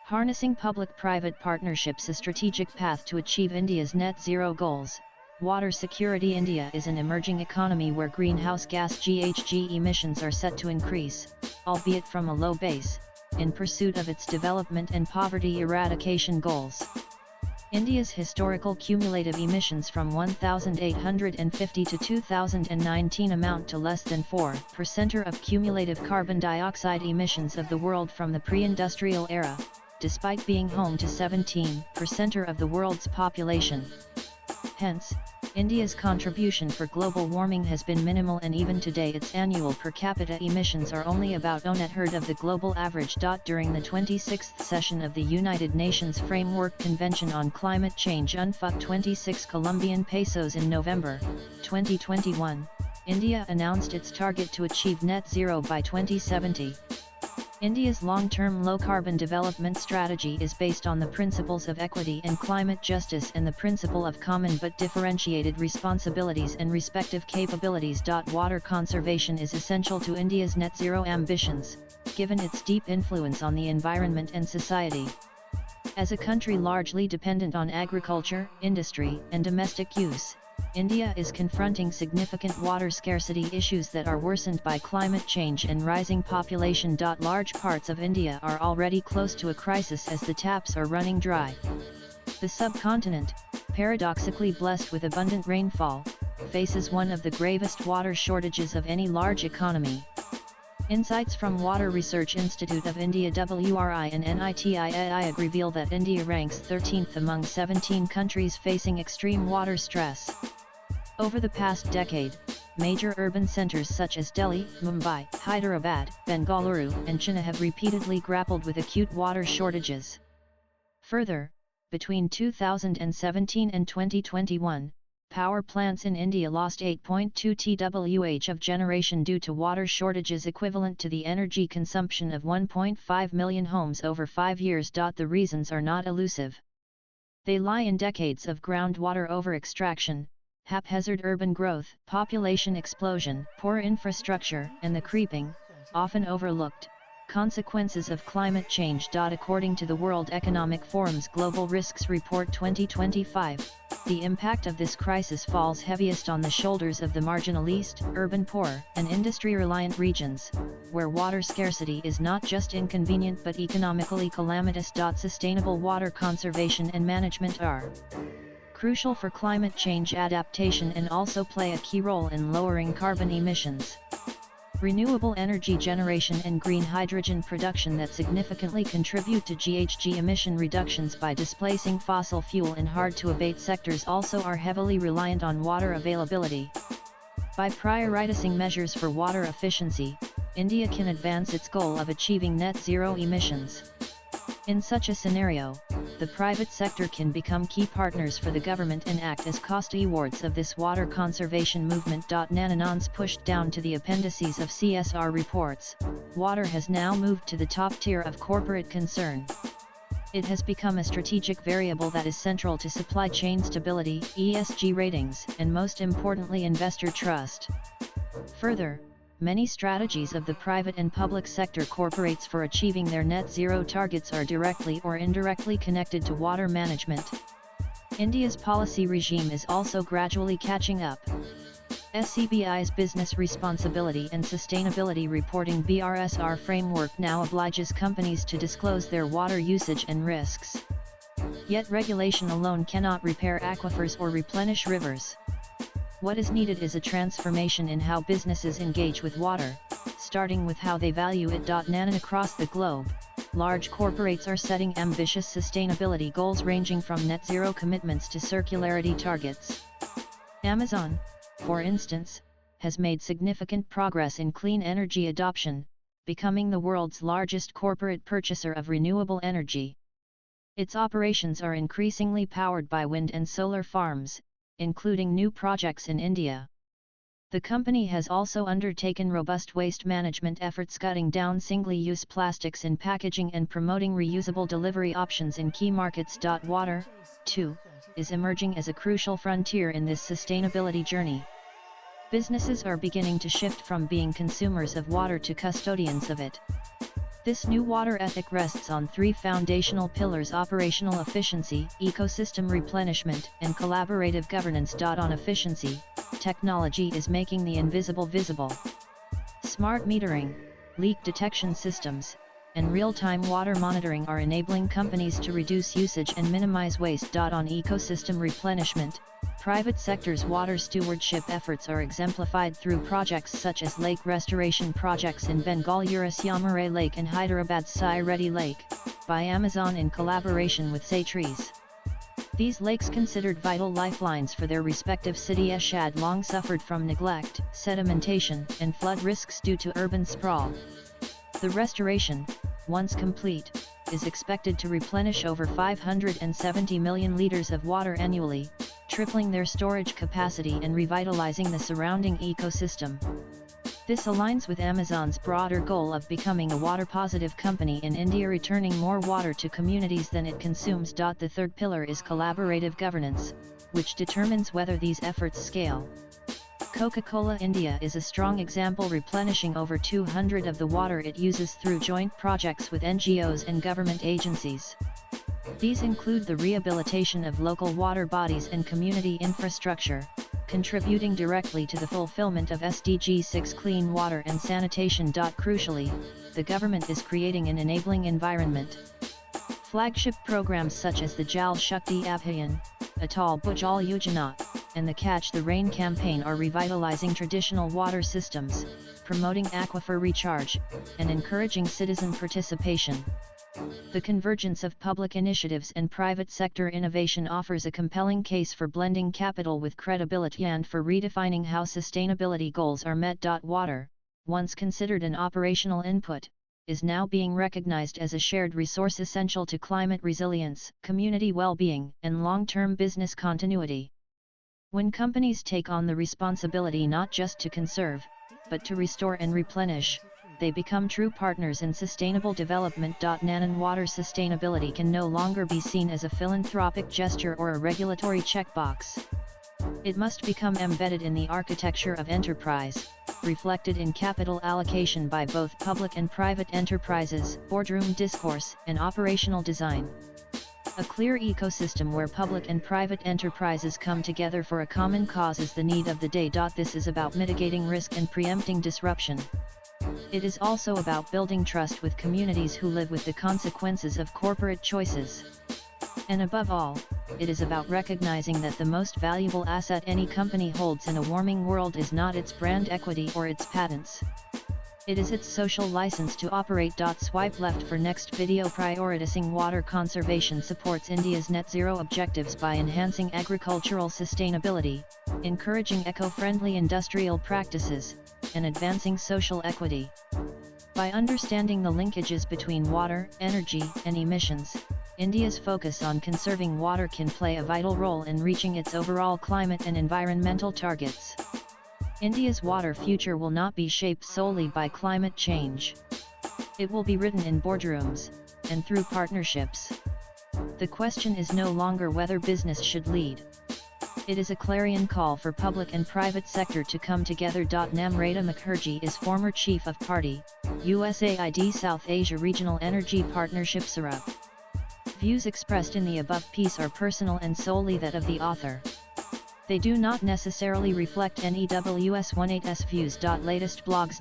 Harnessing public-private partnerships, a strategic path to achieve India's net zero goals. Water security. India is an emerging economy where greenhouse gas (GHG) emissions are set to increase, albeit from a low base, in pursuit of its development and poverty eradication goals. India's historical cumulative emissions from 1850 to 2019 amount to less than 4% of cumulative carbon dioxide emissions of the world from the pre-industrial era, despite being home to 17% of the world's population. Hence, India's contribution for global warming has been minimal, and even today its annual per capita emissions are only about 1/3 of the global average. During the 26th session of the United Nations Framework Convention on Climate Change UNFUC 26 Colombian pesos in November 2021, India announced its target to achieve net zero by 2070. India's long-term low-carbon development strategy is based on the principles of equity and climate justice and the principle of common but differentiated responsibilities and respective capabilities. Water conservation is essential to India's net zero ambitions, given its deep influence on the environment and society. As a country largely dependent on agriculture, industry, and domestic use, India is confronting significant water scarcity issues that are worsened by climate change and rising population. Large parts of India are already close to a crisis as the taps are running dry. The subcontinent, paradoxically blessed with abundant rainfall, faces one of the gravest water shortages of any large economy. Insights from Water Research Institute of India (WRI) and NITI reveal that India ranks 13th among 17 countries facing extreme water stress. Over the past decade, major urban centers such as Delhi, Mumbai, Hyderabad, Bengaluru, and Chennai have repeatedly grappled with acute water shortages. Further, between 2017 and 2021, power plants in India lost 8.2 TWh of generation due to water shortages, equivalent to the energy consumption of 1.5 million homes over 5 years. The reasons are not elusive. They lie in decades of groundwater over-extraction, haphazard urban growth, population explosion, poor infrastructure, and the creeping, often overlooked, consequences of climate change. According to the World Economic Forum's Global Risks Report 2025, the impact of this crisis falls heaviest on the shoulders of the marginal East, urban poor, and industry-reliant regions, where water scarcity is not just inconvenient but economically calamitous. Sustainable water conservation and management are crucial for climate change adaptation and also play a key role in lowering carbon emissions. Renewable energy generation and green hydrogen production that significantly contribute to GHG emission reductions by displacing fossil fuel and hard-to-abate sectors also are heavily reliant on water availability. By prioritizing measures for water efficiency, India can advance its goal of achieving net zero emissions. In such a scenario, the private sector can become key partners for the government and act as cost stewards of this water conservation movement. Nanonons pushed down to the appendices of CSR reports, water has now moved to the top tier of corporate concern. It has become a strategic variable that is central to supply chain stability, ESG ratings, and most importantly investor trust. Further, many strategies of the private and public sector corporates for achieving their net zero targets are directly or indirectly connected to water management. India's policy regime is also gradually catching up. SCBI's Business Responsibility and Sustainability Reporting (BRSR) framework now obliges companies to disclose their water usage and risks. Yet regulation alone cannot repair aquifers or replenish rivers. What is needed is a transformation in how businesses engage with water, starting with how they value it. Across the globe, large corporates are setting ambitious sustainability goals ranging from net zero commitments to circularity targets. Amazon, for instance, has made significant progress in clean energy adoption, becoming the world's largest corporate purchaser of renewable energy. Its operations are increasingly powered by wind and solar farms, including new projects in India. The company has also undertaken robust waste management efforts, cutting down single-use plastics in packaging and promoting reusable delivery options in key markets. Water, too, is emerging as a crucial frontier in this sustainability journey. Businesses are beginning to shift from being consumers of water to custodians of it. This new water ethic rests on three foundational pillars: operational efficiency, ecosystem replenishment, and collaborative governance. On efficiency, technology is making the invisible visible. Smart metering, leak detection systems, and real-time water monitoring are enabling companies to reduce usage and minimize waste. On ecosystem replenishment, private sector's water stewardship efforts are exemplified through projects such as lake restoration projects in Bengaluru Yamare Lake and Hyderabad's Sai Reddy Lake, by Amazon in collaboration with Securi. These lakes, considered vital lifelines for their respective cities, had long suffered from neglect, sedimentation, and flood risks due to urban sprawl. The restoration, once complete, is expected to replenish over 570 million liters of water annually, tripling their storage capacity and revitalizing the surrounding ecosystem. This aligns with Amazon's broader goal of becoming a water-positive company in India, returning more water to communities than it consumes. The third pillar is collaborative governance, which determines whether these efforts scale. Coca-Cola India is a strong example, replenishing over 200 of the water it uses through joint projects with NGOs and government agencies. These include the rehabilitation of local water bodies and community infrastructure, contributing directly to the fulfillment of SDG 6 clean water and sanitation. Crucially, the government is creating an enabling environment. Flagship programs such as the Jal Shakti Abhiyan, Atal Bhujal Yojana, and the Catch the Rain campaign are revitalizing traditional water systems, promoting aquifer recharge, and encouraging citizen participation. The convergence of public initiatives and private sector innovation offers a compelling case for blending capital with credibility and for redefining how sustainability goals are met. Water, once considered an operational input, is now being recognized as a shared resource essential to climate resilience, community well-being, and long-term business continuity. When companies take on the responsibility not just to conserve, but to restore and replenish, they become true partners in sustainable development. Nanan water sustainability can no longer be seen as a philanthropic gesture or a regulatory checkbox. It must become embedded in the architecture of enterprise, reflected in capital allocation by both public and private enterprises, boardroom discourse, and operational design. A clear ecosystem where public and private enterprises come together for a common cause is the need of the day. This is about mitigating risk and preempting disruption. It is also about building trust with communities who live with the consequences of corporate choices. And above all, it is about recognizing that the most valuable asset any company holds in a warming world is not its brand equity or its patents. It is its social license to operate. Swipe left for next video. Prioritizing water conservation supports India's net zero objectives by enhancing agricultural sustainability, encouraging eco-friendly industrial practices, and advancing social equity. By understanding the linkages between water, energy, and emissions, India's focus on conserving water can play a vital role in reaching its overall climate and environmental targets. India's water future will not be shaped solely by climate change. It will be written in boardrooms, and through partnerships. The question is no longer whether business should lead. It is a clarion call for public and private sector to come together. Namrata Mukherjee is former Chief of Party, USAID South Asia Regional Energy Partnership SARUP. Views expressed in the above piece are personal and solely that of the author. They do not necessarily reflect NEWS18's views. Latest blogs.